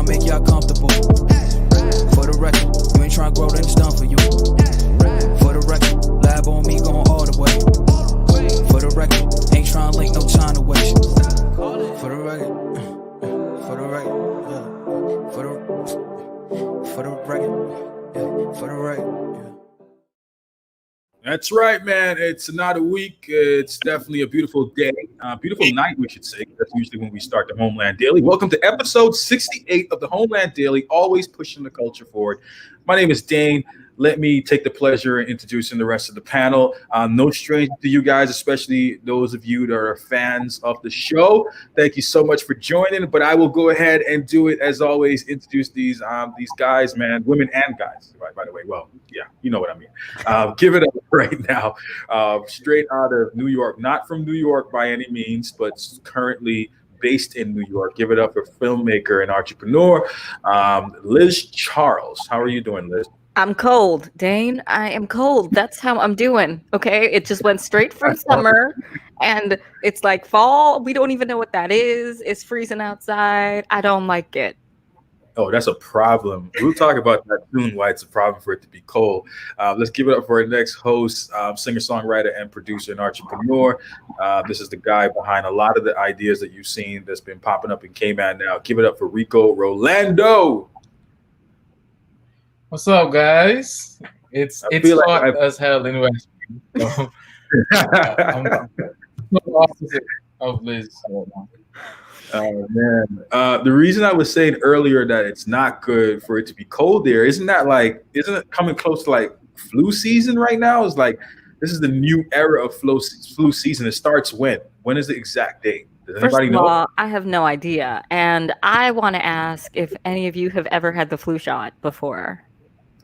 trying to make y'all comfortable. For the record, you ain't trying to grow, then it's done for you. For the record, lab on me going all the way. For the record, ain't trying to link, no time to waste. For the record, for the record, for the record, for the record. That's right, man. It's another week. It's definitely a beautiful day, beautiful night, we should say. That's usually when we start the Homeland Daily. Welcome to episode 68 of the Homeland Daily, always pushing the culture forward. My name is Dane. Let me take the pleasure in introducing the rest of the panel. No stranger to you guys, especially those of you that are fans of the show. Thank you so much for joining. But I will go ahead and do it as always. Introduce these guys, man, women and guys. Right, by the way, well, yeah, you know what I mean. Give it up right now. Straight out of New York, not from New York by any means, but currently based in New York. Give it up for filmmaker and entrepreneur, Liz Charles. How are you doing, Liz? I'm cold, Dane. I am cold. That's how I'm doing. Okay. It just went straight from summer and it's like fall. We don't even know what that is. It's freezing outside. I don't like it. Oh, that's a problem. We'll talk about that soon, why it's a problem for it to be cold. Let's give it up for our next host, singer-songwriter and producer and entrepreneur. This is the guy behind a lot of the ideas that you've seen that's been popping up in Cayman now. Give it up for Rico Rolando. What's up, guys? It's hot as hell in West. So, I'm the opposite of Liz. Oh man! The reason I was saying earlier that it's not good for it to be cold there, isn't it coming close to like flu season right now? It's like this is the new era of flu season. It starts when? When is the exact date? Does anybody know? First of all, I have no idea, and I want to ask if any of you have ever had the flu shot before.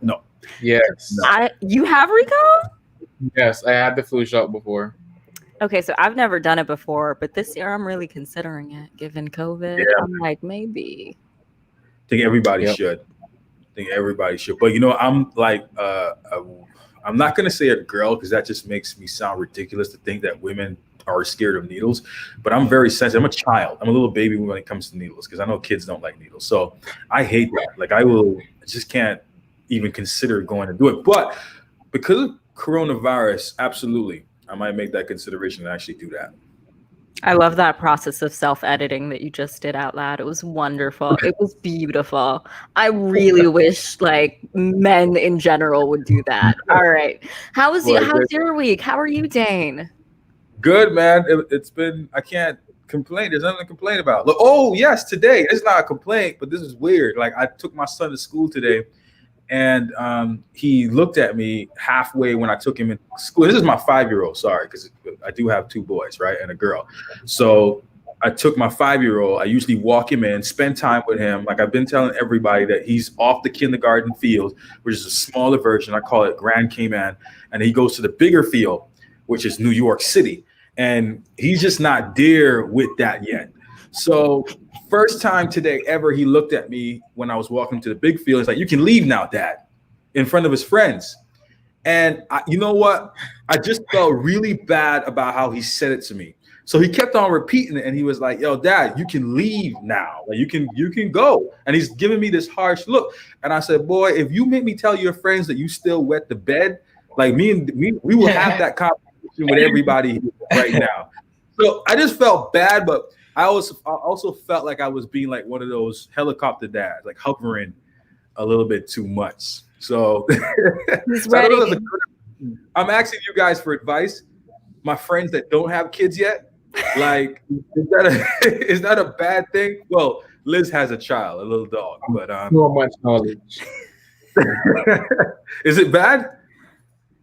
No. Yes. No. You have, Rico? Yes, I had the flu shot before. Okay, so I've never done it before, but this year I'm really considering it, given COVID. Yeah. I'm like, maybe. I think everybody should. But you know, I'm like, I'm not gonna say a girl because that just makes me sound ridiculous to think that women are scared of needles. But I'm very sensitive. I'm a child. I'm a little baby when it comes to needles because I know kids don't like needles. So I hate that. Like I just can't even consider going to do it. But because of coronavirus, absolutely, I might make that consideration and actually do that. I love that process of self-editing that you just did out loud. It was wonderful. It was beautiful. I really wish like men in general would do that. All right. How's your week? How are you, Dane? Good, man. It's been, I can't complain. There's nothing to complain about. Look, oh yes, today. It's not a complaint, but this is weird. Like I took my son to school today. And he looked at me halfway when I took him in school. This is my 5-year-old, sorry, because I do have 2 boys, right, and a girl. So I took my 5-year-old. I usually walk him in, spend time with him. Like I've been telling everybody that he's off the kindergarten field, which is a smaller version. I call it Grand Cayman. And he goes to the bigger field, which is New York City. And he's just not there with that yet. So first time today ever, he looked at me when I was walking to the big field. He's like, "You can leave now, Dad," in front of his friends. And you know what? I just felt really bad about how he said it to me. So he kept on repeating it, and he was like, "Yo, Dad, you can leave now. Like you can go." And he's giving me this harsh look. And I said, "Boy, if you make me tell your friends that you still wet the bed, like we will have that conversation with everybody right now." So I just felt bad, but I also felt like I was being like one of those helicopter dads, like hovering a little bit too much. So, He's ready. I'm asking you guys for advice. My friends that don't have kids yet, like, is that a bad thing? Well, Liz has a child, a little dog, but So much knowledge. Is it bad?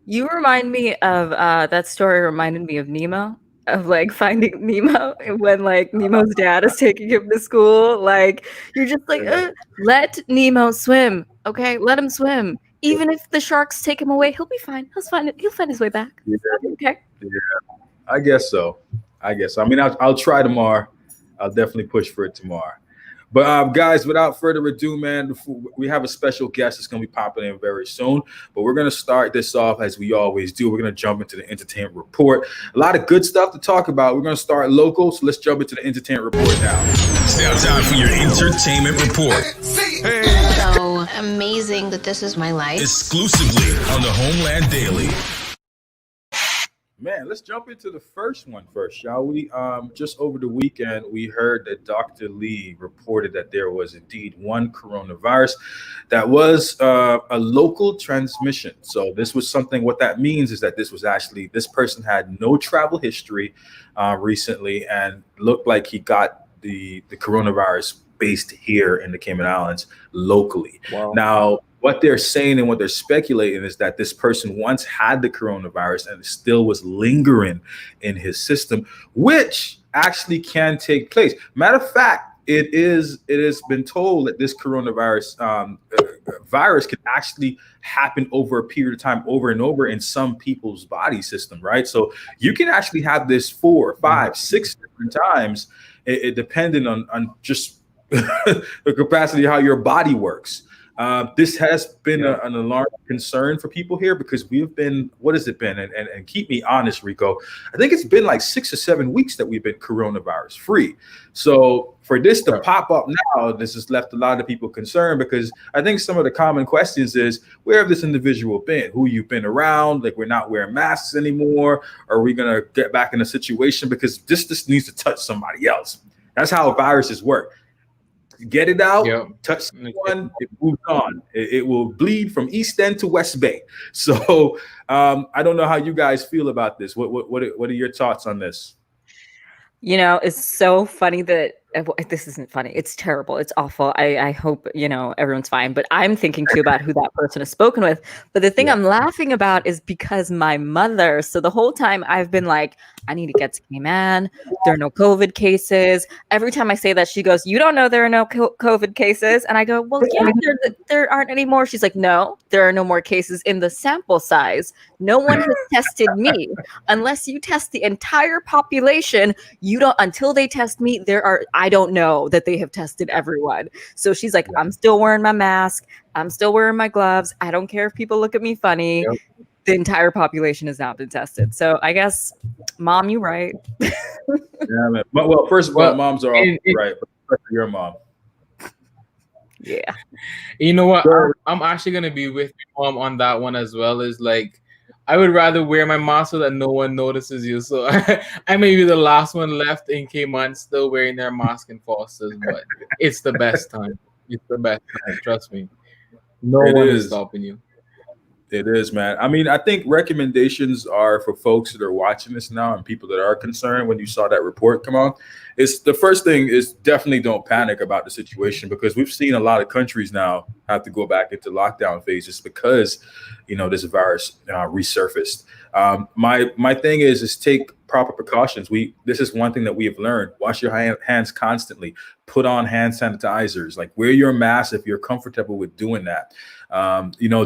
You remind me of that story reminded me of Nemo. Of like finding Nemo when like Nemo's dad is taking him to school. Like you're just like, let Nemo swim. Okay, let him swim. Even if the sharks take him away, he'll be fine. He'll find his way back. Yeah. Okay. Yeah, I guess so. I mean, I'll try tomorrow. I'll definitely push for it tomorrow. But guys, without further ado, man, we have a special guest that's going to be popping in very soon. But we're going to start this off as we always do. We're going to jump into the entertainment report. A lot of good stuff to talk about. We're going to start local, so let's jump into the entertainment report now. It's now time for your entertainment report. So amazing that this is my life. Exclusively on the Homeland Daily. Man, let's jump into the first one first, shall we? Just over the weekend, we heard that Dr. Lee reported that there was indeed one coronavirus that was a local transmission. So this was something, what that means is that this person had no travel history recently and looked like he got the coronavirus based here in the Cayman Islands locally. Wow. Now, what they're saying and what they're speculating is that this person once had the coronavirus and it still was lingering in his system, which actually can take place. Matter of fact, it has been told that this coronavirus virus can actually happen over a period of time, over and over in some people's body system, right? So you can actually have this 4, 5, 6 different times, it depending on just the capacity of how your body works. This has been an alarming concern for people here because we've been, what has it been? And keep me honest, Rico. I think it's been like 6 or 7 weeks that we've been coronavirus free. So for this to pop up now, this has left a lot of people concerned because I think some of the common questions is, where have this individual been? Who you've been around? Like, we're not wearing masks anymore. Are we going to get back in a situation? Because this needs to touch somebody else. That's how viruses work. Get it out, touch someone, it moves on. It will bleed from East End to West Bay. So I don't know how you guys feel about this. What are your thoughts on this? You know, it's so funny that this isn't funny. It's terrible. It's awful. I hope, everyone's fine. But I'm thinking too about who that person has spoken with. But the thing I'm laughing about is because my mother. So the whole time I've been like, I need to get to Cayman. There are no COVID cases. Every time I say that, she goes, you don't know there are no COVID cases. And I go, well, yeah, there aren't any more. She's like, no, there are no more cases in the sample size. No one has tested me. Unless you test the entire population, you don't, until they test me, I don't know that they have tested everyone. So she's like, I'm still wearing my mask. I'm still wearing my gloves. I don't care if people look at me funny. Yep. The entire population has not been tested. So I guess, Mom, you right. Yeah, man. Well, first of all, moms are all right, but your mom. Yeah. You know what? I'm actually gonna be with your mom on that one as well. Is like, I would rather wear my mask so that no one notices you. So I may be the last one left in Cayman still wearing their mask in Foster's, but it's the best time. It's the best time. Trust me. No one is stopping you. It is, man. I mean, I think recommendations are for folks that are watching this now and people that are concerned when you saw that report come out. It's the first thing is definitely don't panic about the situation because we've seen a lot of countries now have to go back into lockdown phases because, this virus resurfaced. My thing is take proper precautions. This is one thing that we have learned. Wash your hands constantly. Put on hand sanitizers. Like, wear your mask if you're comfortable with doing that.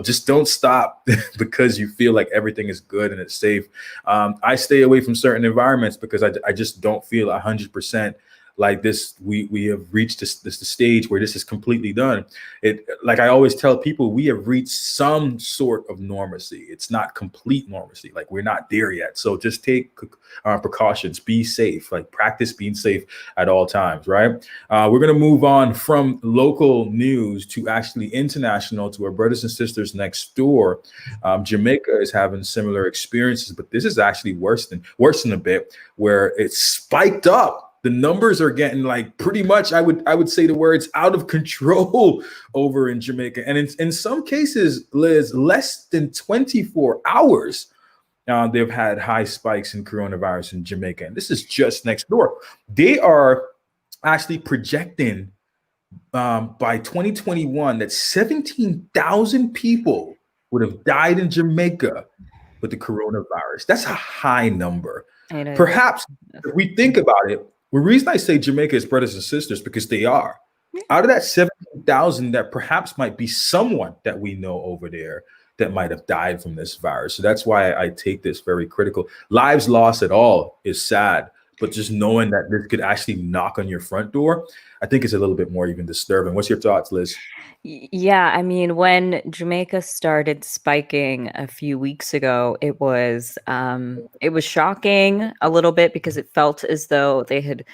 Just don't stop because you feel like everything is good and it's safe. I stay away from certain environments because I just don't feel 100% like this. We have reached the stage where this is completely done. Like I always tell people, we have reached some sort of normalcy. It's not complete normalcy. Like, we're not there yet. So just take precautions, be safe, like practice being safe at all times. Right. We're going to move on from local news to actually international, to our brothers and sisters next door. Jamaica is having similar experiences, but this is actually worse than a bit, where it's spiked up. The numbers are getting like pretty much, I would say the words, out of control over in Jamaica. And in some cases, Liz, less than 24 hours, they've had high spikes in coronavirus in Jamaica. And this is just next door. They are actually projecting by 2021 that 17,000 people would have died in Jamaica with the coronavirus. That's a high number. Perhaps if we think about it, the reason I say Jamaica is brothers and sisters, because they are. Out of that 17,000, that perhaps might be someone that we know over there that might have died from this virus. So that's why I take this very critical. Lives lost at all is sad, but just knowing that this could actually knock on your front door, I think is a little bit more even disturbing. What's your thoughts, Liz? Yeah, I mean, when Jamaica started spiking a few weeks ago, it was shocking a little bit because it felt as though they had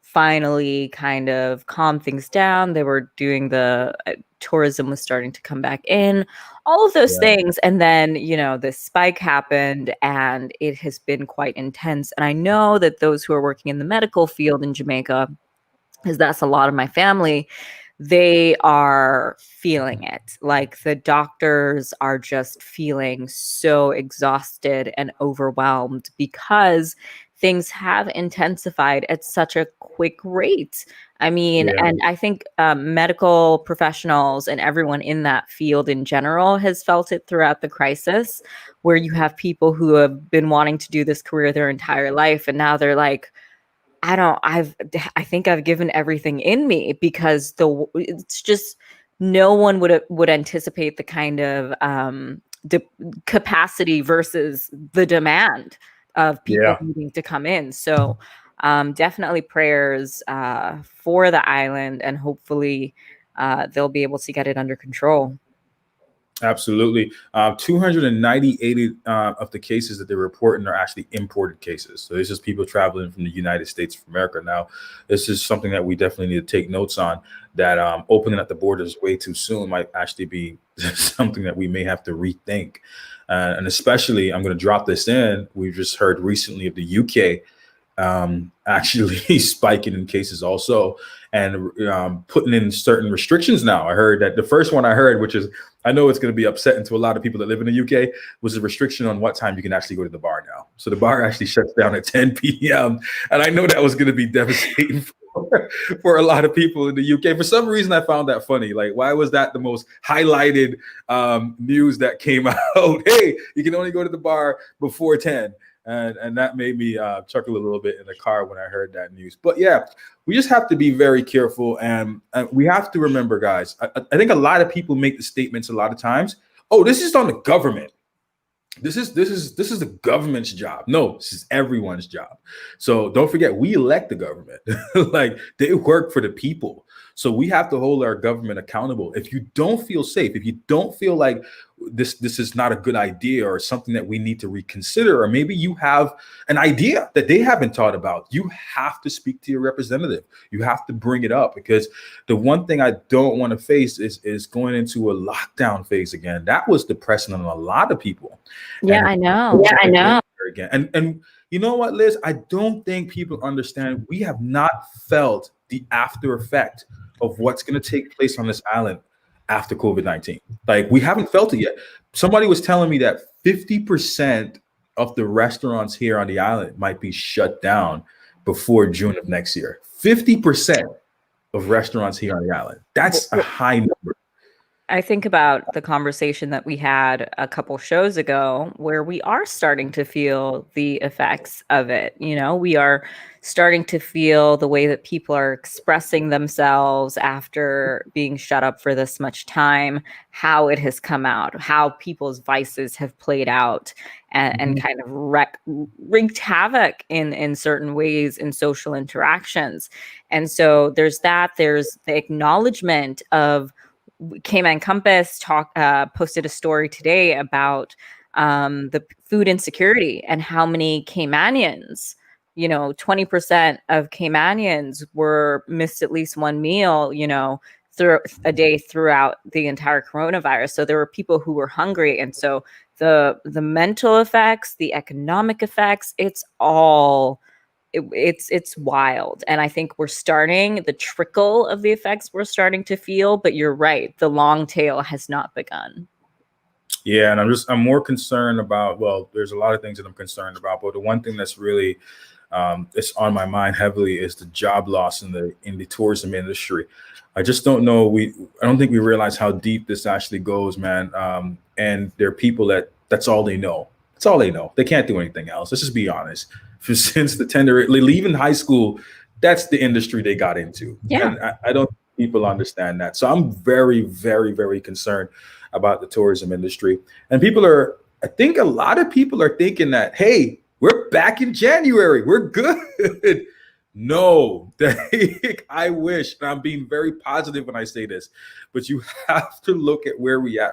finally kind of calmed things down. They were doing the tourism was starting to come back in, all of those things, and then this spike happened, and it has been quite intense. And I know that those who are working in the medical field in Jamaica, because that's a lot of my family, they are feeling it. Like the doctors are just feeling so exhausted and overwhelmed because things have intensified at such a quick rate. I mean, and I think medical professionals and everyone in that field in general has felt it throughout the crisis, where you have people who have been wanting to do this career their entire life, and now they're like, I think I've given everything in me, because it's just no one would anticipate the kind of capacity versus the demand of people needing to come in. So definitely prayers for the island, and hopefully they'll be able to get it under control. Absolutely. 298 of the cases that they're reporting are actually imported cases. So this is people traveling from the United States of America. Now, this is something that we definitely need to take notes on, that opening up the borders way too soon might actually be something that we may have to rethink. And especially, I'm going to drop this in, we've just heard recently of the UK actually spiking in cases also, and putting in certain restrictions now. I heard that the first one I heard, which is, I know it's going to be upsetting to a lot of people that live in the UK, was a restriction on what time you can actually go to the bar now. So the bar actually shuts down at 10 p.m. And I know that was going to be devastating for a lot of people in the UK. For some reason, I found that funny. Like, why was that the most highlighted news that came out? Hey, you can only go to the bar before 10. And that made me chuckle a little bit in the car when I heard that news. But yeah, we just have to be very careful, and we have to remember, guys. I think a lot of people make the statements a lot of times, oh, this is on the government. This is the government's job. No, this is everyone's job. So don't forget, we elect the government. Like, they work for the people. So we have to hold our government accountable. If you don't feel safe, if you don't feel like this is not a good idea, or something that we need to reconsider, or maybe you have an idea that they haven't thought about, you have to speak to your representative. You have to bring it up, because the one thing I don't want to face is going into a lockdown phase again. That was depressing on a lot of people. Yeah, I know. Again. And you know what, Liz? I don't think people understand. We have not felt the after effect of what's going to take place on this island after COVID-19. Like, we haven't felt it yet. Somebody was telling me that 50% of the restaurants here on the island might be shut down before June of next year. 50% of restaurants here on the island. That's a high number. I think about the conversation that we had a couple shows ago, where we are starting to feel the effects of it. We are starting to feel the way that people are expressing themselves after being shut up for this much time, how it has come out, how people's vices have played out, and kind of wreaked havoc in certain ways in social interactions. And so there's that. There's the acknowledgement of Cayman Compass posted a story today about the food insecurity, and how many Caymanians, 20% of Caymanians were missed at least one meal, through a day throughout the entire coronavirus. So there were people who were hungry. And so the mental effects, the economic effects, it's all it's wild. And I think the trickle of the effects we're starting to feel, but you're right, the long tail has not begun. Yeah, and I'm more concerned about, well, there's a lot of things that I'm concerned about, but the one thing that's really it's on my mind heavily is the job loss in the tourism industry. I just don't know. I don't think we realize how deep this actually goes, man. And there are people that's all they know. That's all they know. They can't do anything else. Let's just be honest. Since leaving high school, that's the industry they got into. Yeah. And I don't think people understand that. So I'm very, very, very concerned about the tourism industry. And I think a lot of people are thinking that, hey, We're back in January. We're good. No, I wish, and I'm being very positive when I say this, but you have to look at where we at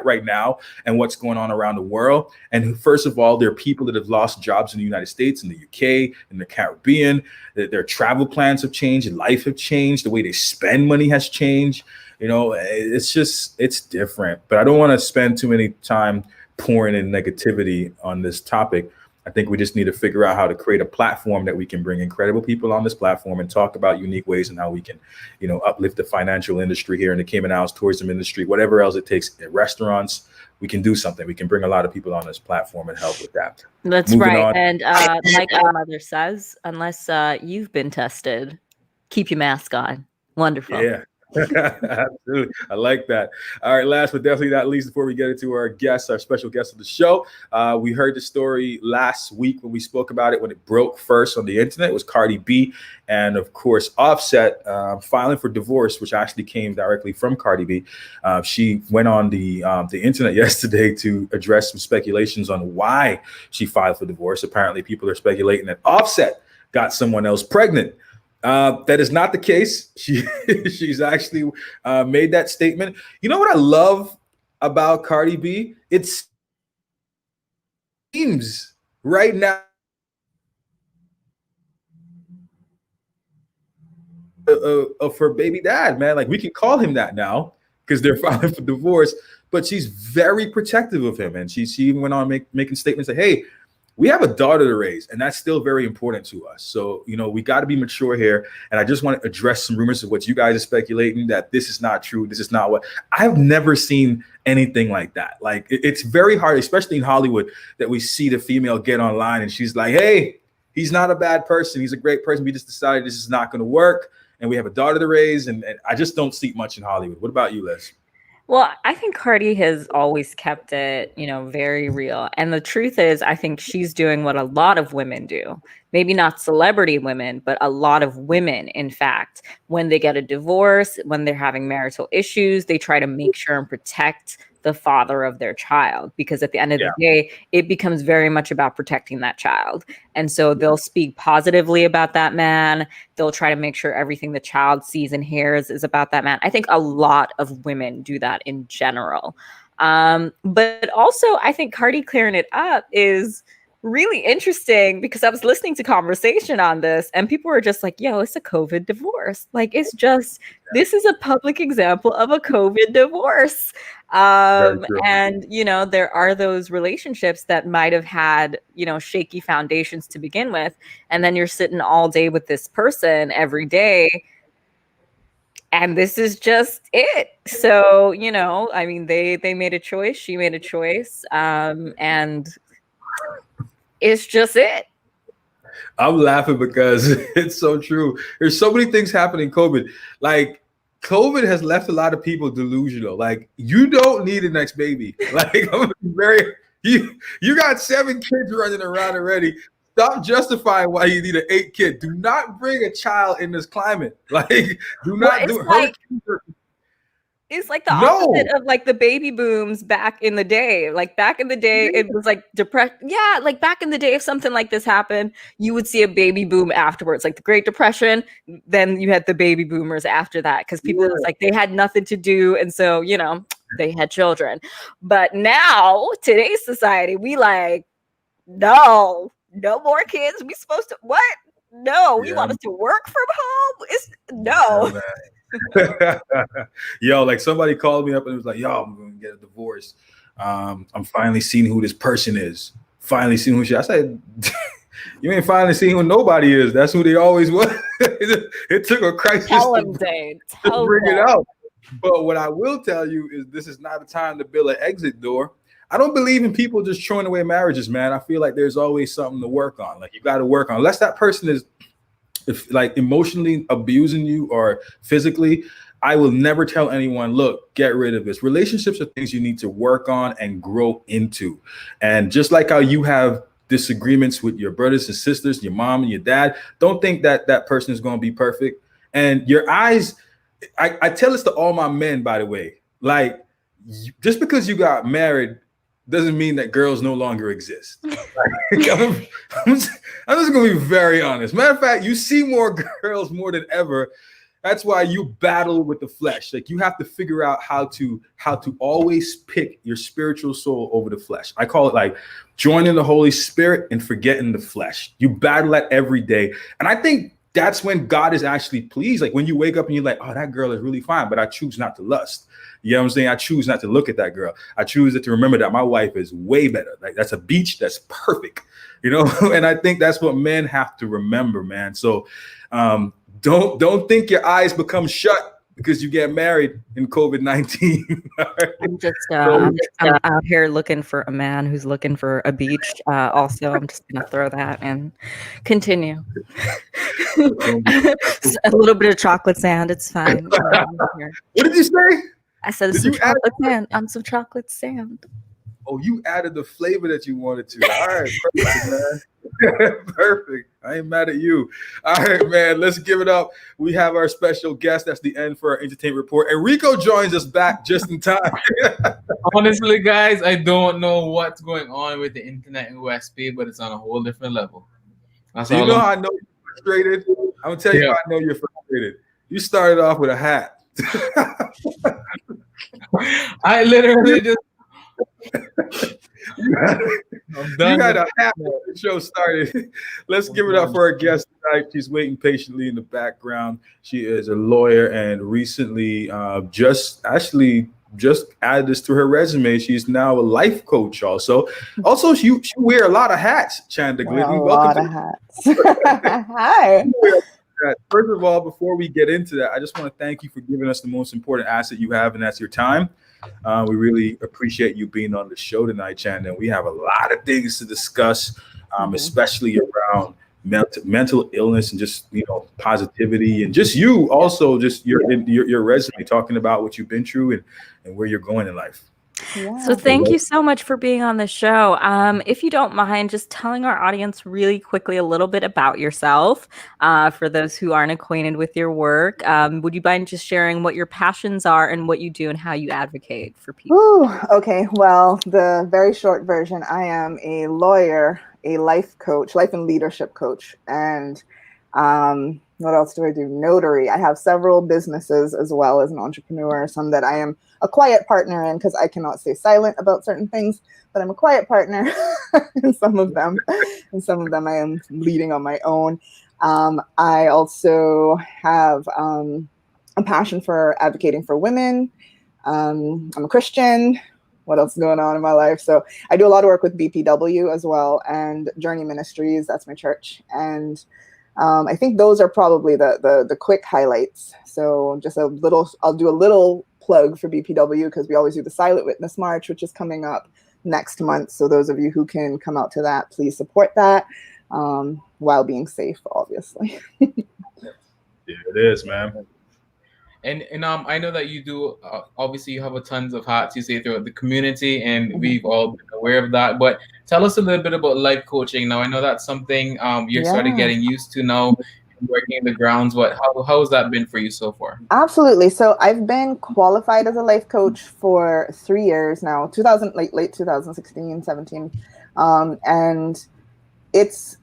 right now and what's going on around the world. And first of all, there are people that have lost jobs in the United States, in the UK, in the Caribbean. Their travel plans have changed, life have changed, the way they spend money has changed. You know, it's different. But I don't want to spend too many time pouring in negativity on this topic. I think we just need to figure out how to create a platform that we can bring incredible people on this platform and talk about unique ways and how we can, you know, uplift the financial industry here in the Cayman Islands, tourism industry, whatever else it takes, restaurants. We can do something. We can bring a lot of people on this platform and help with that. That's Moving right. on. And like our mother says, unless you've been tested, keep your mask on. Wonderful. Yeah. Absolutely. I like that. All right, last but definitely not least, before we get into our guest, our special guest of the show, we heard the story last week when we spoke about it, when it broke first on the internet. It was Cardi B and, of course, Offset filing for divorce, which actually came directly from Cardi B. She went on the internet yesterday to address some speculations on why she filed for divorce. Apparently, people are speculating that Offset got someone else pregnant. That is not the case. She's actually made that statement. You know what I love about Cardi B? It seems right now of her baby dad, man. Like, we can call him that now because they're filing for divorce. But she's very protective of him, and she even went on making statements that, hey, we have a daughter to raise, and that's still very important to us. So, you know, we got to be mature here. And I just want to address some rumors of what you guys are speculating, that this is not true. This is not what I've never seen anything like that. Like, it's very hard, especially in Hollywood, that we see the female get online and she's like, hey, he's not a bad person. He's a great person. We just decided this is not going to work. And we have a daughter to raise. And I just don't see much in Hollywood. What about you, Liz? Well, I think Cardi has always kept it, you know, very real. And the truth is, I think she's doing what a lot of women do. Maybe not celebrity women, but a lot of women, in fact, when they get a divorce, when they're having marital issues, they try to make sure and protect the father of their child, because at the end of the day, it becomes very much about protecting that child. And so they'll speak positively about that man. They'll try to make sure everything the child sees and hears is about that man. I think a lot of women do that in general. But also, I think Cardi clearing it up is really interesting, because I was listening to conversation on this and people were just like, yo, it's a COVID divorce. Like, it's just, this is a public example of a COVID divorce. And, you know, there are those relationships that might have had, you know, shaky foundations to begin with. And then you're sitting all day with this person every day. And this is just it. So, you know, I mean, they made a choice. She made a choice. And it's just it. I'm laughing because it's so true. There's so many things happening in COVID. Like, COVID has left a lot of people delusional. Like, you don't need a next baby. Like, you got 7 kids running around already. Stop justifying why you need an 8th kid. Do not bring a child in this climate. Like, do not do it. It's like the opposite of like the baby booms back in the day. Like, back in the day, it was like depressed. Yeah, like back in the day, if something like this happened, you would see a baby boom afterwards. Like the Great Depression, then you had the baby boomers after that, because people was like, they had nothing to do, and so, you know, they had children. But now, today's society, we like, no more kids. We supposed to what? No, you want us to work from home? No. Yo, like, somebody called me up and was like, yo, I'm gonna get a divorce. I'm finally seeing who this person is. Finally seeing who she. I said, you ain't finally seeing who nobody is. That's who they always was. It took a crisis to bring it out. But what I will tell you is, this is not the time to build an exit door. I don't believe in people just throwing away marriages, man. I feel like there's always something to work on. Like, you got to work on, unless that person is, if like emotionally abusing you or physically, I will never tell anyone, look, get rid of this. Relationships are things you need to work on and grow into. And just like how you have disagreements with your brothers and sisters, your mom and your dad, don't think that that person is going to be perfect. And your eyes, I tell this to all my men, by the way, like, just because you got married doesn't mean that girls no longer exist. I'm just going to be very honest. Matter of fact, you see more girls more than ever. That's why you battle with the flesh. Like, you have to figure out how to always pick your spiritual soul over the flesh. I call it like joining the Holy Spirit and forgetting the flesh. You battle that every day. And I think that's when God is actually pleased. Like when you wake up and you're like, oh, that girl is really fine, but I choose not to lust. You know what I'm saying? I choose not to look at that girl. I choose to remember that my wife is way better. Like, that's a beach that's perfect, you know? And I think that's what men have to remember, man. So don't think your eyes become shut because you get married in COVID-19. I'm out here looking for a man who's looking for a beach. Also, I'm just gonna throw that and continue. A little bit of chocolate sand, it's fine. What did you say? I said some chocolate sand. I'm some chocolate sand. Oh, you added the flavor that you wanted to. All right, perfect, man. Perfect. I ain't mad at you. All right, man. Let's give it up. We have our special guest. That's the end for our entertainment report. And Rico joins us back just in time. Honestly, guys, I don't know what's going on with the internet in USP, but it's on a whole different level. That's you know how I know you're frustrated? I'm gonna tell you how I know you're frustrated. You started off with a hat. I literally just. You had a hat when the show started. Let's give it up for our guest tonight. She's waiting patiently in the background. She is a lawyer and recently just added this to her resume. She's now a life coach also. Also, she wear a lot of hats, Chanda Glidden. A lot of hats. Hi. First of all, before we get into that, I just want to thank you for giving us the most important asset you have, and that's your time. We really appreciate you being on the show tonight, Chanda. And we have a lot of things to discuss, especially around mental illness and just, you know, positivity, and just you also just your resume, talking about what you've been through and where you're going in life. Yeah. So thank you so much for being on the show. If you don't mind just telling our audience really quickly a little bit about yourself, for those who aren't acquainted with your work, would you mind just sharing what your passions are and what you do and how you advocate for people? Ooh, okay, well, the very short version, I am a lawyer, a life coach, life and leadership coach, and what else do I do? Notary. I have several businesses as well as an entrepreneur, some that I am a quiet partner in because I cannot stay silent about certain things, but I'm a quiet partner in some of them. And some of them I am leading on my own. I also have a passion for advocating for women. I'm a Christian. What else is going on in my life? So I do a lot of work with BPW as well, and Journey Ministries. That's my church. And I think those are probably the quick highlights. So just I'll do a little plug for BPW because we always do the Silent Witness March, which is coming up next month. So those of you who can come out to that, please support that while being safe, obviously. Yeah, it is, man. And I know that you do, obviously you have a tons of hats you say throughout the community, and we've all been aware of that, but tell us a little bit about life coaching. Now, I know that's something you're started getting used to now, working in the grounds. How has that been for you so far? Absolutely. So I've been qualified as a life coach for 3 years now, late 2016, 17. And it's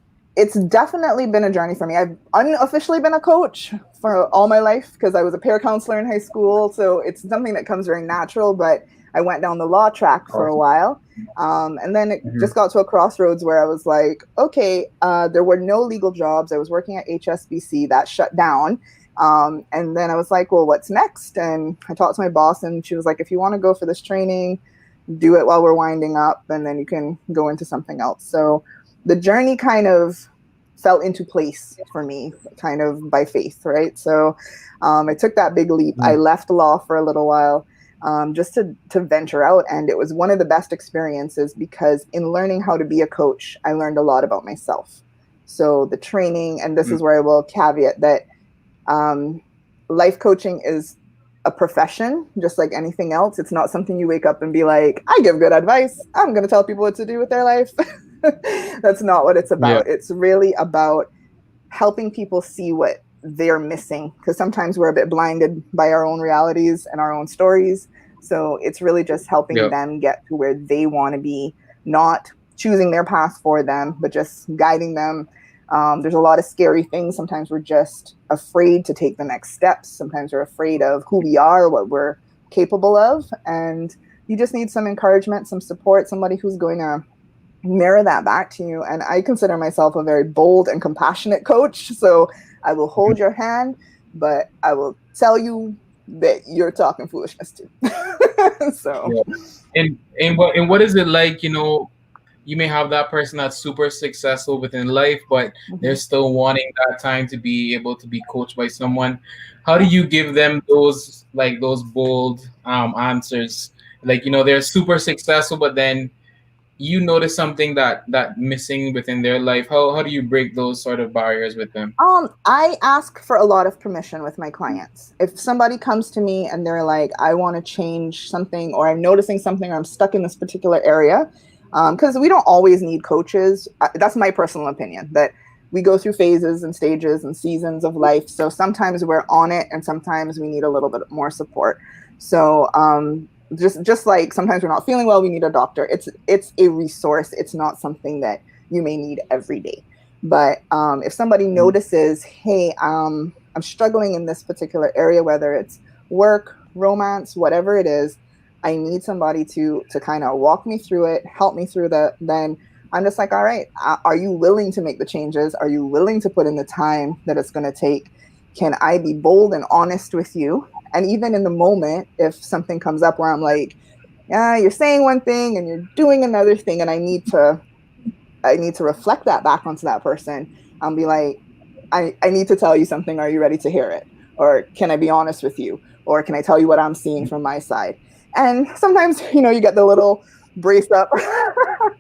definitely been a journey for me. I've unofficially been a coach for all my life because I was a peer counselor in high school. So it's something that comes very natural, but I went down the law track for a while. And then it just got to a crossroads where I was like, okay, there were no legal jobs. I was working at HSBC, that shut down. And then I was like, well, what's next? And I talked to my boss and she was like, if you want to go for this training, do it while we're winding up, and then you can go into something else. So the journey kind of fell into place for me, kind of by faith, right? So I took that big leap. I left law for a little while just to venture out. And it was one of the best experiences because in learning how to be a coach, I learned a lot about myself. So the training, and this is where I will caveat that life coaching is a profession, just like anything else. It's not something you wake up and be like, I give good advice, I'm going to tell people what to do with their life. That's not what it's about. Yeah. It's really about helping people see what they're missing, because sometimes we're a bit blinded by our own realities and our own stories. So it's really just helping them get to where they want to be, not choosing their path for them, but just guiding them. There's a lot of scary things. Sometimes we're just afraid to take the next steps. Sometimes we're afraid of who we are, what we're capable of. And you just need some encouragement, some support, somebody who's going to mirror that back to you. And I consider myself a very bold and compassionate coach. So I will hold your hand, but I will tell you that you're talking foolishness too. So, and what is it like? You may have that person that's super successful within life, but they're still wanting that time to be able to be coached by someone. How do you give them those bold answers? They're super successful, but then you notice something that missing within their life. How do you break those sort of barriers with them? I ask for a lot of permission with my clients. If somebody comes to me and they're like, I want to change something, or I'm noticing something, or I'm stuck in this particular area, because we don't always need coaches. That's my personal opinion, that we go through phases and stages and seasons of life. So sometimes we're on it and sometimes we need a little bit more support. So just like sometimes we're not feeling well, we need a doctor. It's a resource. It's not something that you may need every day. But if somebody notices, hey, I'm struggling in this particular area, whether it's work, romance, whatever it is, I need somebody to kind of walk me through it, help me through that. Then I'm just like, all right, are you willing to make the changes? Are you willing to put in the time that it's going to take? Can I be bold and honest with you? And even in the moment, if something comes up where I'm like, yeah, you're saying one thing and you're doing another thing, and I need to reflect that back onto that person. I'll be like, I need to tell you something. Are you ready to hear it? Or can I be honest with you? Or can I tell you what I'm seeing from my side? And sometimes, you get the little brace up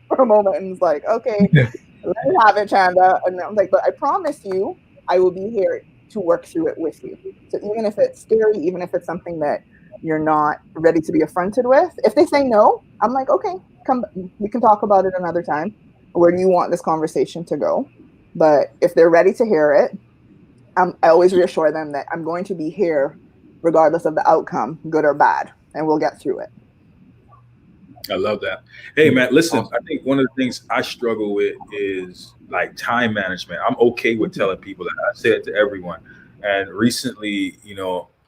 for a moment and it's like, okay, let me have it, Chanda. And I'm like, but I promise you, I will be here to work through it with you. So even if it's scary, even if it's something that you're not ready to be affronted with, if they say no, I'm like, okay, come, we can talk about it another time. Where do you want this conversation to go? But if they're ready to hear it, I always reassure them that I'm going to be here regardless of the outcome, good or bad, and we'll get through it. I love that. Hey, man, listen, I think one of the things I struggle with is like time management. I'm okay with telling people that. I say it to everyone. And recently,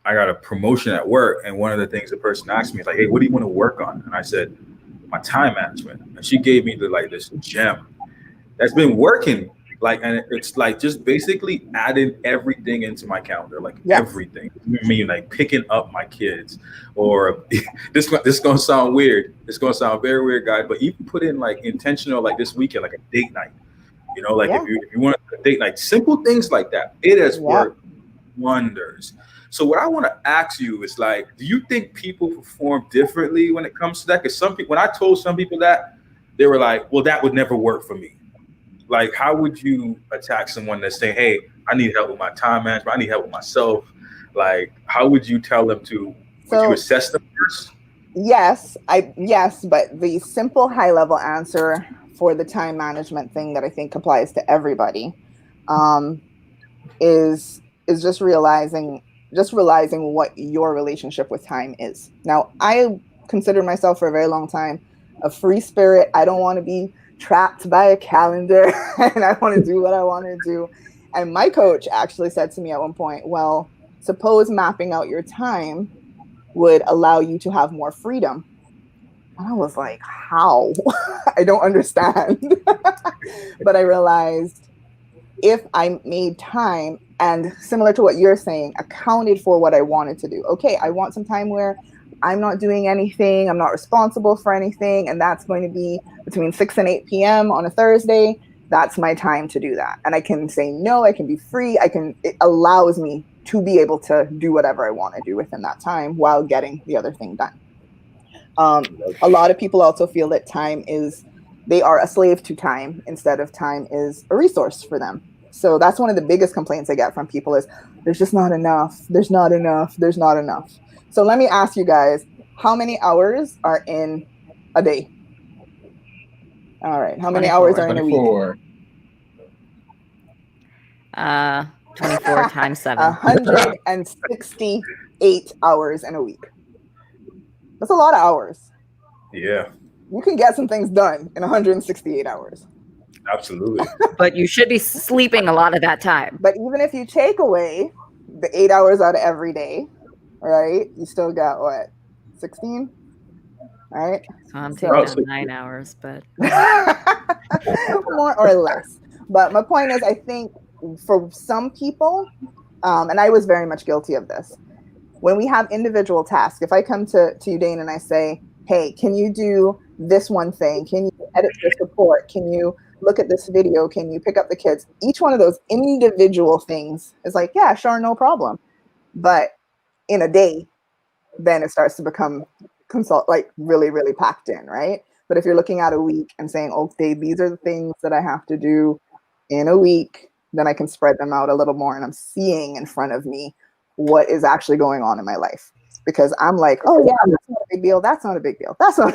I got a promotion at work. And one of the things the person asked me is like, hey, what do you want to work on? And I said, my time management. And she gave me this gem that's been working. And it's like just basically adding everything into my calendar, everything. I mean, like picking up my kids, or this is gonna sound weird. It's gonna sound very weird, guys. But even put in like intentional, like this weekend, like a date night. If you want a date night, simple things like that. It has worked wonders. So what I want to ask you is like, do you think people perform differently when it comes to that? Because some people, when I told some people that, they were like, well, that would never work for me. Like, how would you attack someone that's saying, hey, I need help with my time management, I need help with myself? Like, how would you tell them to, would you assess them first? Yes, but the simple high level answer for the time management thing that I think applies to everybody is just realizing what your relationship with time is. Now, I consider myself for a very long time a free spirit. I don't want to be trapped by a calendar and I want to do what I want to do. And my coach actually said to me at one point, well, suppose mapping out your time would allow you to have more freedom. And I was like, how? I don't understand. But I realized if I made time, and similar to what you're saying, accounted for what I wanted to do. Okay, I want some time where I'm not doing anything, I'm not responsible for anything, and that's going to be between 6 and 8 p.m. on a Thursday. That's my time to do that. And I can say no, I can be free. It allows me to be able to do whatever I want to do within that time while getting the other thing done. A lot of people also feel that they are a slave to time instead of time is a resource for them. So that's one of the biggest complaints I get from people is there's just not enough. There's not enough. There's not enough. So let me ask you guys, how many hours are in a day? All right. How many hours are in a week? 24 times 7. 168 hours in a week. That's a lot of hours. Yeah, You can get some things done in 168 hours. absolutely. But you should be sleeping a lot of that time. But even if you take away the 8 hours out of every day, right, you still got what, 16? Right? So I'm So- taking out 9 hours, but more or less. But my point is, I think for some people, and I was very much guilty of this, when we have individual tasks, if I come to you, Dane, and I say, hey, can you do this one thing? Can you edit this report? Can you look at this video? Can you pick up the kids? Each one of those individual things is like, yeah, sure, no problem. But in a day, then it starts to become really, really packed in, right? But if you're looking at a week and saying, okay, these are the things that I have to do in a week, then I can spread them out a little more, and I'm seeing in front of me what is actually going on in my life. Because I'm like, oh yeah, that's not a big deal. That's not a big deal. That's not.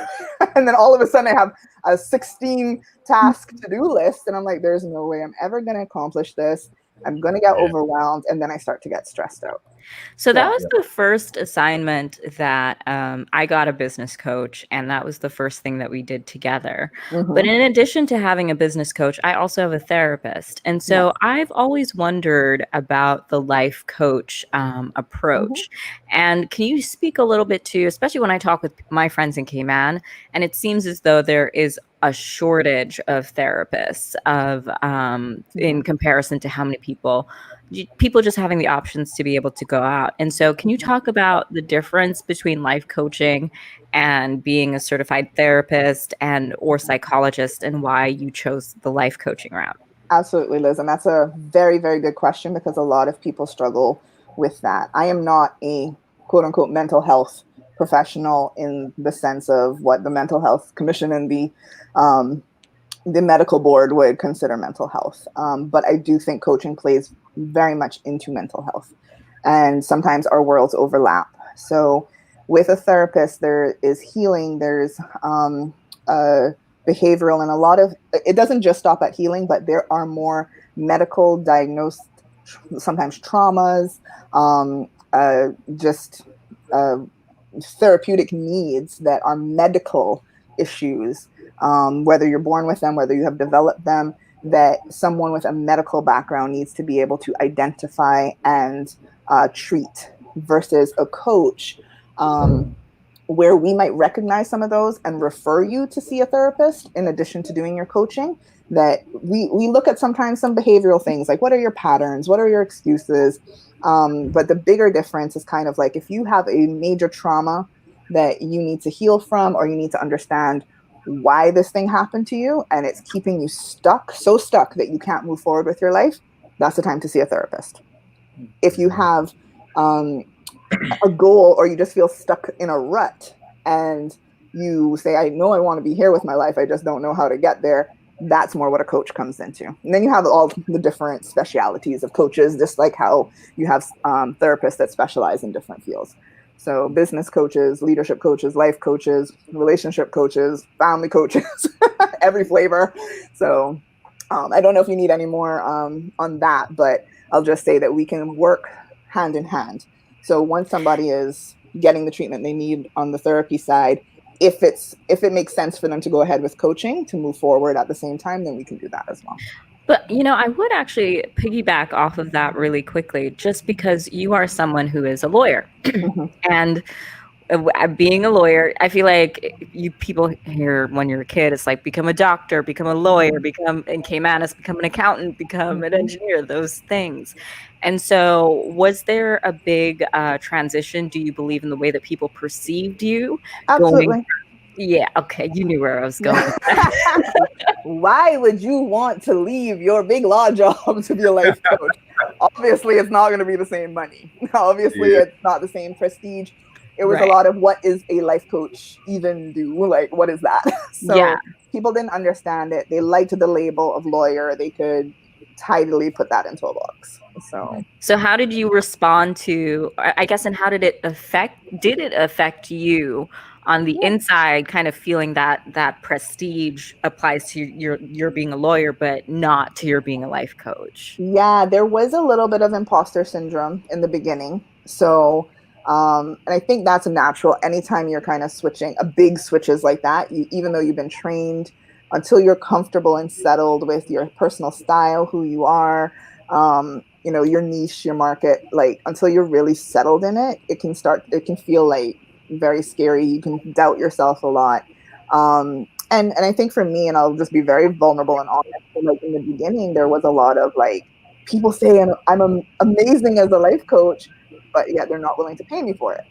And then all of a sudden I have a 16 task to-do list, and I'm like, there's no way I'm ever going to accomplish this. I'm going to get overwhelmed, and then I start to get stressed out. So that was the first assignment that I got a business coach, and that was the first thing that we did together. Mhm. But in addition to having a business coach, I also have a therapist. And so I've always wondered about the life coach approach. And can you speak a little bit to, especially when I talk with my friends in Cayman, and it seems as though there is a shortage of therapists in comparison to how many people just having the options to be able to go out. And so can you talk about the difference between life coaching and being a certified therapist or psychologist, and why you chose the life coaching route? Absolutely, Liz. And that's a very, very good question, because a lot of people struggle with that. I am not a quote unquote mental health professional in the sense of what the Mental Health Commission and the medical board would consider mental health. But I do think coaching plays very much into mental health. And sometimes our worlds overlap. So with a therapist, there is healing, there's behavioral, and a lot of, it doesn't just stop at healing, but there are more medical diagnosed, sometimes traumas, therapeutic needs that are medical issues, whether you're born with them, whether you have developed them, that someone with a medical background needs to be able to identify and treat, versus a coach where we might recognize some of those and refer you to see a therapist in addition to doing your coaching. That we look at sometimes some behavioral things, like what are your patterns, what are your excuses, but the bigger difference is kind of like, if you have a major trauma that you need to heal from, or you need to understand why this thing happened to you and it's keeping you stuck that you can't move forward with your life, that's the time to see a therapist. If you have a goal, or you just feel stuck in a rut and you say, I know I want to be here with my life, I just don't know how to get there, that's more what a coach comes into. And then you have all the different specialities of coaches, just like how you have therapists that specialize in different fields. So business coaches, leadership coaches, life coaches, relationship coaches, family coaches, every flavor. So I don't know if you need any more on that, but I'll just say that we can work hand in hand. So once somebody is getting the treatment they need on the therapy side, if it makes sense for them to go ahead with coaching to move forward at the same time, then we can do that as well. But, I would actually piggyback off of that really quickly, just because you are someone who is a lawyer. And being a lawyer, I feel like people hear when you're a kid, it's like, become a doctor, become a lawyer, in Cayman, become an accountant, become an engineer, those things. And so was there a big transition, do you believe, in the way that people perceived you? Absolutely. Yeah, okay, you knew where I was going. Why would you want to leave your big law job to be a life coach? Obviously, it's not going to be the same money. Obviously, it's not the same prestige. It was a lot of, what is a life coach even do? Like, what is that? So people didn't understand it. They liked the label of lawyer. They could tidily put that into a box. So how did you respond to, I guess, and how did it affect you on the inside, kind of feeling that prestige applies to your being a lawyer, but not to your being a life coach? Yeah, there was a little bit of imposter syndrome in the beginning. So And I think that's natural. Anytime you're kind of switching, a big switches like that, even though you've been trained, until you're comfortable and settled with your personal style, who you are, your niche, your market, like until you're really settled in it, it can feel like very scary. You can doubt yourself a lot. And I think for me, and I'll just be very vulnerable and honest, like in the beginning, there was a lot of like people saying I'm amazing as a life coach, but yet they're not willing to pay me for it.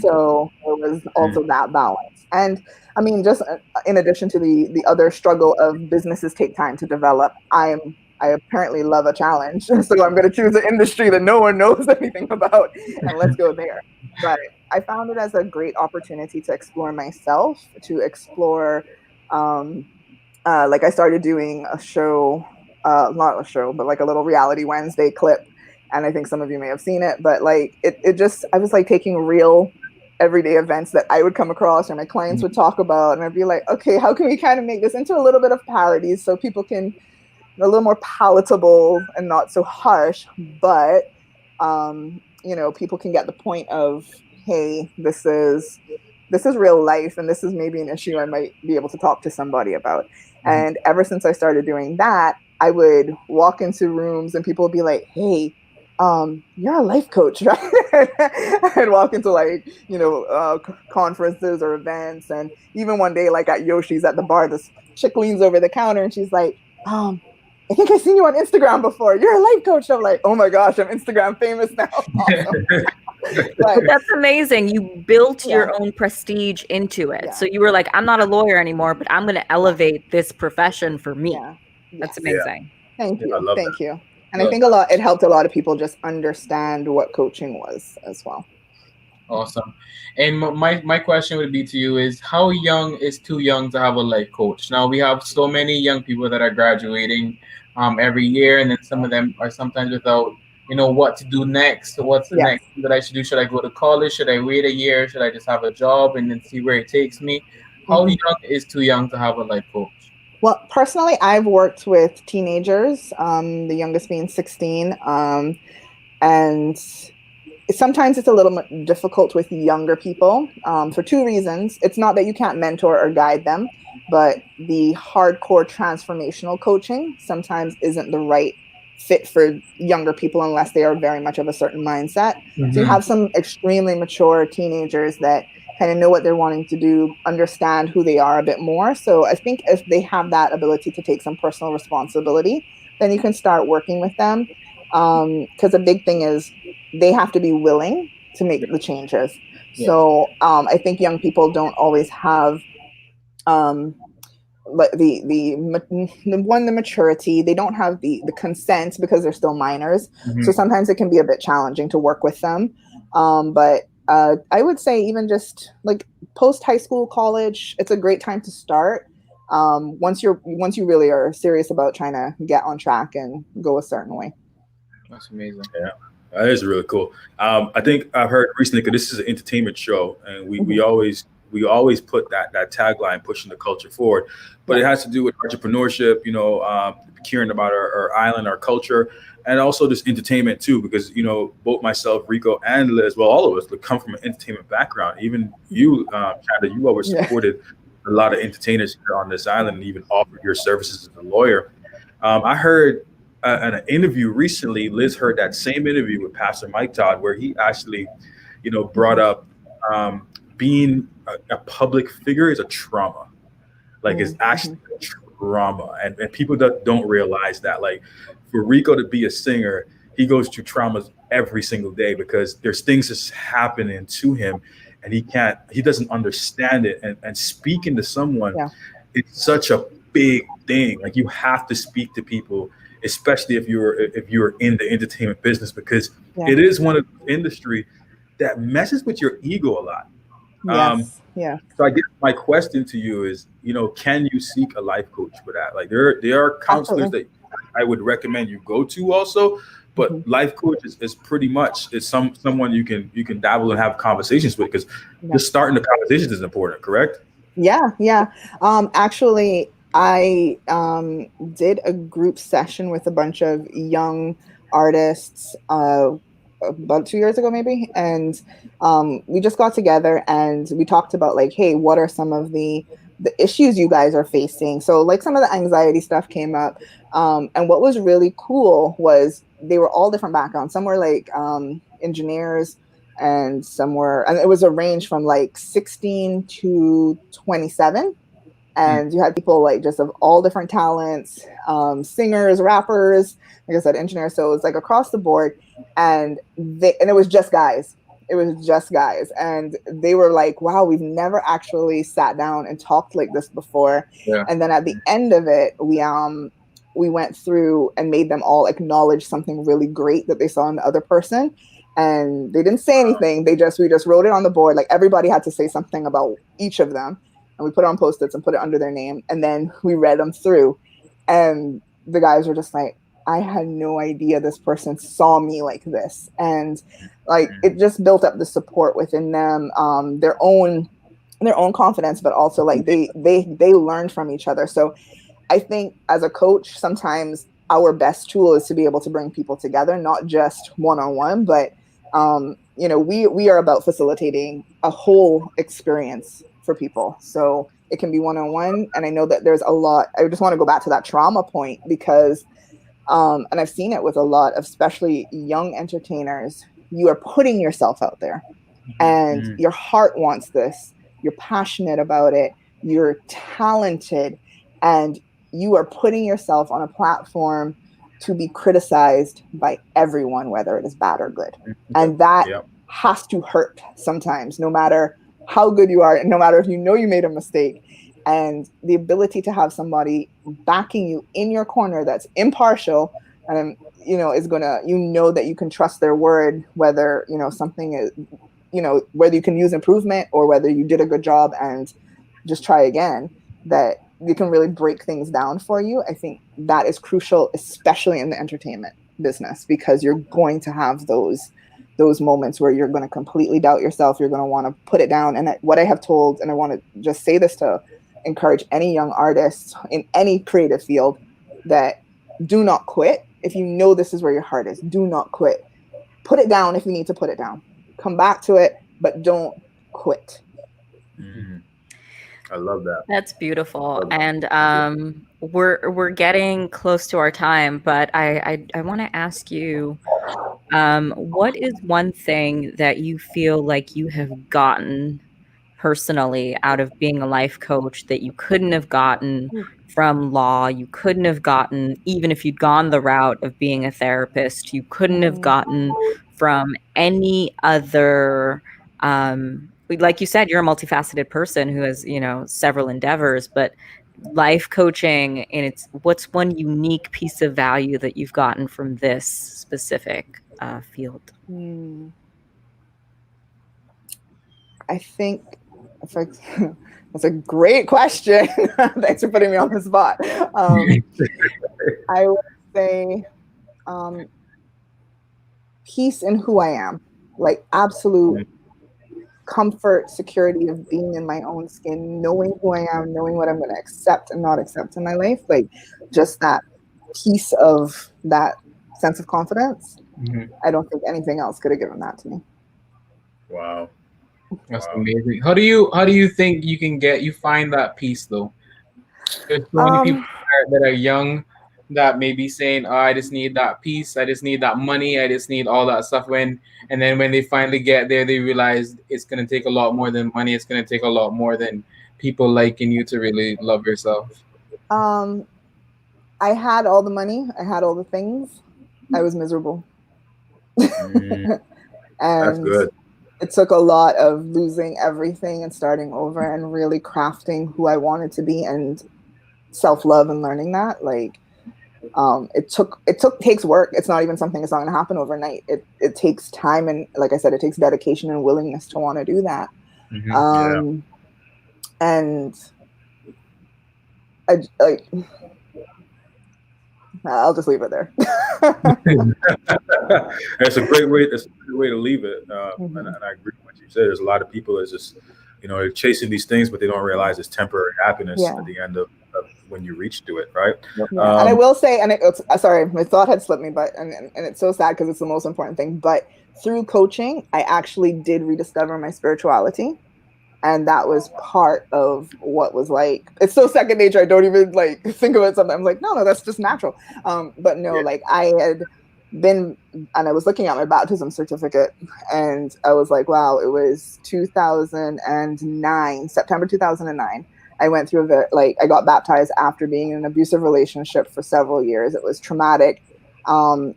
So there was also that balance. And I mean, just in addition to the other struggle of businesses take time to develop, I apparently love a challenge. So I'm going to choose an industry that no one knows anything about and let's go there. But I found it as a great opportunity to explore myself, to explore, like I started doing a show, not a show, but like a little reality Wednesday clip. And I think some of you may have seen it, but like I was like taking real everyday events that I would come across or my clients would talk about. And I'd be like, okay, how can we kind of make this into a little bit of parody so people can, a little more palatable and not so harsh, but, people can get the point of, hey, this is real life. And this is maybe an issue I might be able to talk to somebody about. And ever since I started doing that, I would walk into rooms and people would be like, hey, you're a life coach, right? I'd walk into like, conferences or events. And even one day, like at Yoshi's at the bar, this chick leans over the counter and she's like, I think I've seen you on Instagram before. You're a life coach. I'm like, oh my gosh, I'm Instagram famous now. Awesome. But that's amazing. You built your own prestige into it. So you were like, I'm not a lawyer anymore, but I'm going to elevate this profession for me. Yeah. That's amazing. Thank you. Thank you. And Yeah. I think it helped a lot of people just understand what coaching was as well. Awesome. And my question would be to you is, how young is too young to have a life coach? Now, we have so many young people that are graduating every year, and then some of them are sometimes without, what to do next. So what's the next thing that I should do? Should I go to college? Should I wait a year? Should I just have a job and then see where it takes me? How young is too young to have a life coach? Well, personally, I've worked with teenagers, the youngest being 16, and sometimes it's a little difficult with younger people for two reasons. It's not that you can't mentor or guide them, but the hardcore transformational coaching sometimes isn't the right fit for younger people unless they are very much of a certain mindset. So you have some extremely mature teenagers that kind of know what they're wanting to do, understand who they are a bit more. So I think if they have that ability to take some personal responsibility, then you can start working with them. Because a big thing is they have to be willing to make the changes. So I think young people don't always have the maturity. They don't have the consent because they're still minors. So sometimes it can be a bit challenging to work with them. But I would say even just like post high school, college, it's a great time to start. Once you really are serious about trying to get on track and go a certain way. That's amazing. Yeah, that is really cool. I think I've heard recently, because this is an entertainment show, and we always put that tagline, pushing the culture forward, but it has to do with entrepreneurship, caring about our island, our culture, and also just entertainment too, because both myself, Rico, and Liz, well, all of us come from an entertainment background. Even you, Chanda, you always supported a lot of entertainers here on this island and even offered your services as a lawyer. I heard in an interview recently, Liz heard that same interview with Pastor Mike Todd, where he actually, brought up being a public figure is a trauma. Like it's actually a trauma, and people don't realize that. Like for Rico to be a singer, he goes through traumas every single day because there's things that's happening to him, and he doesn't understand it. And speaking to someone, it's such a big thing. Like you have to speak to people, especially if you're in the entertainment business, because it is one of the industry that messes with your ego a lot. So I guess my question to you is, can you seek a life coach for that? Like there are counselors that I would recommend you go to also, but life coach is pretty much someone you can dabble and have conversations with, because just starting the conversations is important, correct? Yeah. Actually, I did a group session with a bunch of young artists about 2 years ago, maybe. And we just got together and we talked about like, hey, what are some of the issues you guys are facing? So like some of the anxiety stuff came up. And what was really cool was they were all different backgrounds. Some were like engineers, and it was a range from like 16 to 27. And you had people like just of all different talents, singers, rappers, like I said, engineers. So it was like across the board. And it was just guys. It was just guys. And they were like, wow, we've never actually sat down and talked like this before. Yeah. And then at the end of it, we went through and made them all acknowledge something really great that they saw in the other person. And they didn't say anything. We just wrote it on the board. Like everybody had to say something about each of them. And we put it on Post-its and put it under their name. And then we read them through. And the guys were just like, I had no idea this person saw me like this. And like, it just built up the support within them, their own confidence, but also like they learned from each other. So I think as a coach, sometimes our best tool is to be able to bring people together, not just one-on-one, but we are about facilitating a whole experience for people. So it can be one-on-one. And I know that there's a lot, I just want to go back to that trauma point because, and I've seen it with a lot of especially young entertainers, you are putting yourself out there and your heart wants this. You're passionate about it. You're talented and you are putting yourself on a platform to be criticized by everyone, whether it is bad or good. And that has to hurt sometimes, no matter how good you are, no matter if you know you made a mistake. And the ability to have somebody backing you in your corner that's impartial and is gonna, that you can trust their word, whether something is, whether you can use improvement or whether you did a good job and just try again, that you can really break things down for you. I think that is crucial, especially in the entertainment business, because you're going to have those moments where you're going to completely doubt yourself. You're going to want to put it down. And what I have told, and I want to just say this to encourage any young artists in any creative field, that do not quit. If you know this is where your heart is, do not quit. Put it down if you need to put it down. Come back to it, but don't quit. I love that. That's beautiful. And we're getting close to our time, but I want to ask you, what is one thing that you feel like you have gotten personally out of being a life coach that you couldn't have gotten from law, you couldn't have gotten even if you'd gone the route of being a therapist, you couldn't have gotten from any other like you said, you're a multifaceted person who has, several endeavors, but life coaching, and what's one unique piece of value that you've gotten from this specific field? I think that's a great question. Thanks for putting me on the spot. I would say peace in who I am, like absolute comfort, security of being in my own skin, knowing who I am, knowing what I'm going to accept and not accept in my life. Like just that piece of that sense of confidence. I don't think anything else could have given that to me. Wow. That's amazing. How do you think you find that peace though? There's so many people that are young that may be saying, oh, I just need that peace, I just need that money, I just need all that stuff. And then when they finally get there, they realize it's going to take a lot more than money. It's going to take a lot more than people liking you to really love yourself. I had all the money, I had all the things, I was miserable. And that's good. It took a lot of losing everything and starting over and really crafting who I wanted to be and self-love and learning that. Like it takes work. It's not even something that's not going to happen overnight. It takes time, and like I said, it takes dedication and willingness to want to do that. And I'll just leave it there. It's a great way to leave it. And I agree with what you said. There's a lot of people that just, they're chasing these things, but they don't realize it's temporary happiness at the end of when you reach to it, right? Yeah. And I will say, and sorry, my thought had slipped me, but and it's so sad because it's the most important thing. But through coaching, I actually did rediscover my spirituality. And that was part of what was like, it's so second nature. I don't even like think of it sometimes like, no, that's just natural. But no, like I had been, and I was looking at my baptism certificate and I was like, wow, it was 2009, September 2009. I went through I got baptized after being in an abusive relationship for several years. It was traumatic. I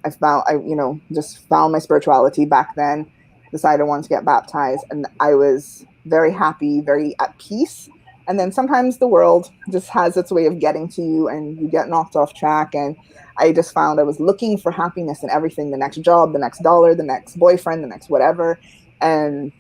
just found my spirituality back then, decided I wanted to get baptized, and I was very happy, very at peace. And then sometimes the world just has its way of getting to you and you get knocked off track. And I just found I was looking for happiness in everything, the next job, the next dollar, the next boyfriend, the next whatever. And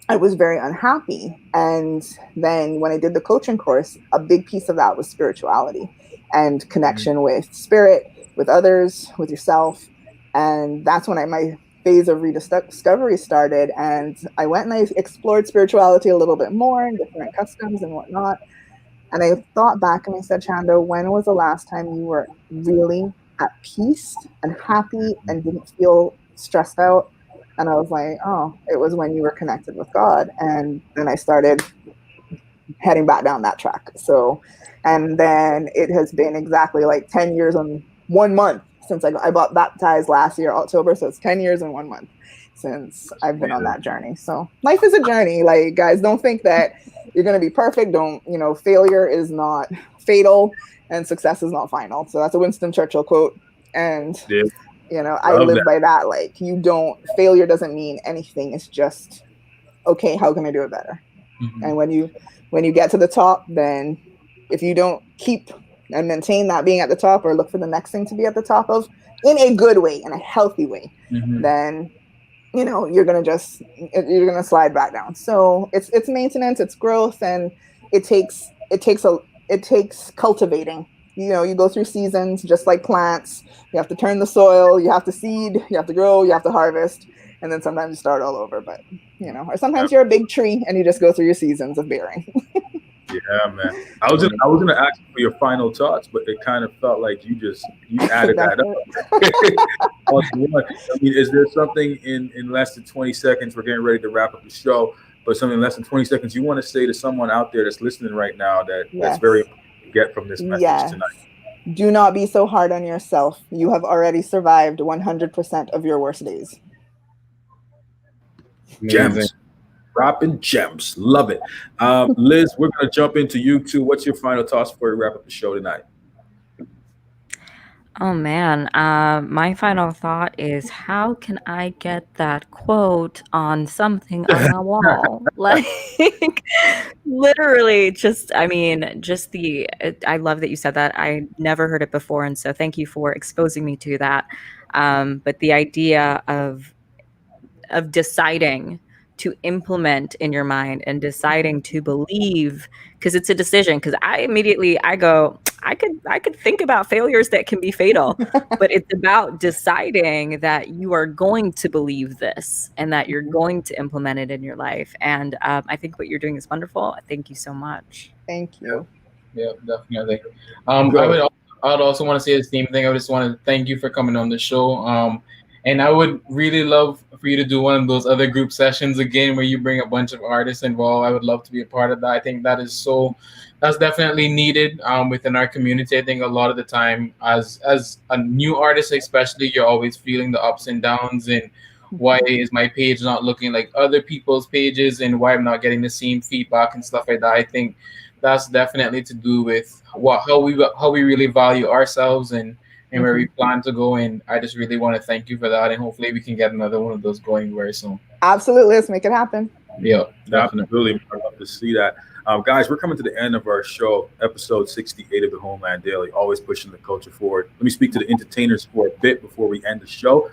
I was very unhappy. And then when I did the coaching course, a big piece of that was spirituality and connection with spirit, with others, with yourself. And that's when my phase of rediscovery started, and I went and I explored spirituality a little bit more and different customs and whatnot. And I thought back and I said, Chanda, when was the last time you were really at peace and happy and didn't feel stressed out? And I was like, oh, it was when you were connected with God. And then I started heading back down that track. So, and then it has been exactly like 10 years and 1 month since I got baptized last year, October. So it's 10 years and 1 month since I've been on that journey. So life is a journey. Like, guys, don't think that you're going to be perfect. Failure is not fatal and success is not final. So that's a Winston Churchill quote. And, I live by that. Like, failure doesn't mean anything. It's just, okay, how can I do it better? Mm-hmm. And when you get to the top, then if you don't keep and maintain that being at the top or look for the next thing to be at the top of in a good way, in a healthy way, then, you're going to slide back down. So it's maintenance, it's growth, and it takes cultivating. You go through seasons just like plants. You have to turn the soil, you have to seed, you have to grow, you have to harvest. And then sometimes you start all over, but or sometimes you're a big tree and you just go through your seasons of bearing. Yeah, man. I was gonna ask you for your final thoughts, but it kind of felt like you added that up. I mean, is there something in less than 20 seconds? We're getting ready to wrap up the show, but something in less than 20 seconds you want to say to someone out there that's listening right now that's very important to get from this message tonight? Do not be so hard on yourself. You have already survived 100% of your worst days. Gems. Dropping gems. Love it. Liz, we're going to jump into you too. What's your final thoughts before we wrap up the show tonight? Oh, man. My final thought is, how can I get that quote on something on my wall? Like, literally, I love that you said that. I never heard it before. And so thank you for exposing me to that. But the idea of deciding to implement in your mind and deciding to believe, because it's a decision. Because I go, I could think about failures that can be fatal, but it's about deciding that you are going to believe this and that you're going to implement it in your life. And I think what you're doing is wonderful. Thank you so much. Thank you. Yeah, definitely. I would also want to say the same thing. I just want to thank you for coming on the show. And I would really love for you to do one of those other group sessions again where you bring a bunch of artists involved. I would love to be a part of that. I think that's definitely needed within our community. I think a lot of the time as a new artist especially, you're always feeling the ups and downs and why is my page not looking like other people's pages and why I'm not getting the same feedback and stuff like that. I think that's definitely to do with how we really value ourselves and where we plan to go. And I just really want to thank you for that. And hopefully we can get another one of those going very soon. Absolutely. Let's make it happen. Yeah, definitely. I'd love to see that. Guys, we're coming to the end of our show, episode 68 of the Homeland Daily, always pushing the culture forward. Let me speak to the entertainers for a bit before we end the show.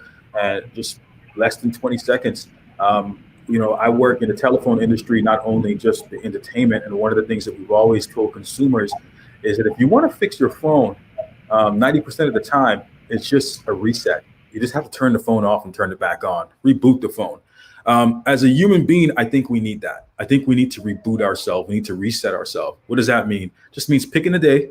Just less than 20 seconds. I work in the telephone industry, not only just the entertainment. And one of the things that we've always told consumers is that if you want to fix your phone, 90% of the time, it's just a reset. You just have to turn the phone off and turn it back on, reboot the phone. As a human being, I think we need that. I think we need to reboot ourselves. We need to reset ourselves. What does that mean? Just means picking a day,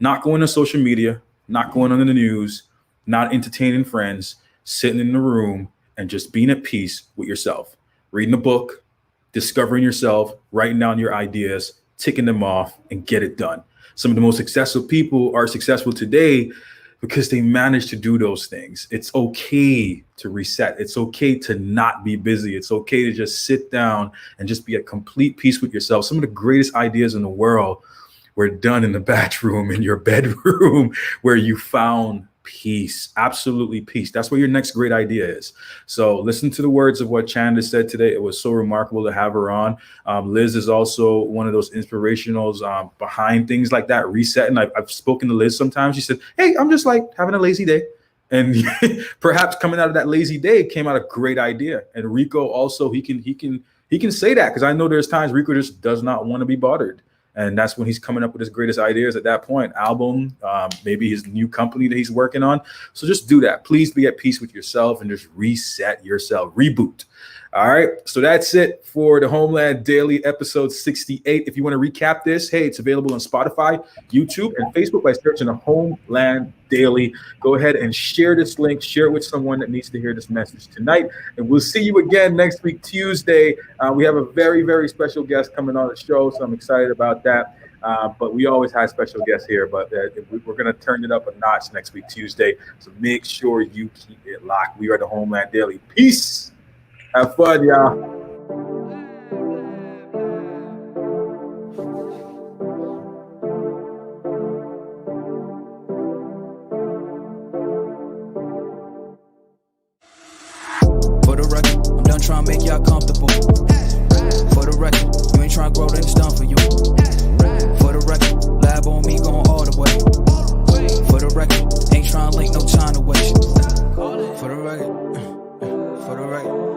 Not going on social media, not going on the news, not entertaining friends, sitting in the room and just being at peace with yourself. Reading a book, discovering yourself, writing down your ideas, ticking them off, and get it done. Some of the most successful people are successful today because they managed to do those things. It's okay to reset. It's okay to not be busy. It's okay to just sit down and just be at complete peace with yourself. Some of the greatest ideas in the world were done in the bathroom, in your bedroom, where you found peace, absolutely peace. That's where your next great idea is. So listen to the words of what Chanda said today. It was so remarkable to have her on. Liz is also one of those inspirationals behind things like that, resetting. I've spoken to Liz sometimes. She said, hey, I'm just like having a lazy day. And perhaps coming out of that lazy day came out a great idea. And Rico also, he can say that, because I know there's times Rico just does not want to be bothered. And that's when he's coming up with his greatest ideas at that point. Album, maybe his new company that he's working on. So just do that. Please be at peace with yourself and just reset yourself, reboot. All right. So that's it for the Homeland Daily episode 68. If you want to recap this, hey, it's available on Spotify, YouTube, and Facebook by searching the Homeland Daily. Go ahead and share this link. Share it with someone that needs to hear this message tonight. And we'll see you again next week, Tuesday. We have a very, very special guest coming on the show, so I'm excited about that. But we always have special guests here, but we're going to turn it up a notch next week, Tuesday. So make sure you keep it locked. We are the Homeland Daily. Peace. Have fun, y'all. For the record, I'm done trying to make y'all comfortable. For the record, you ain't trying to grow, then it's done for you. For the record, lab on me going all the way. For the record, ain't trying to link, no time to waste. For the record, for the record.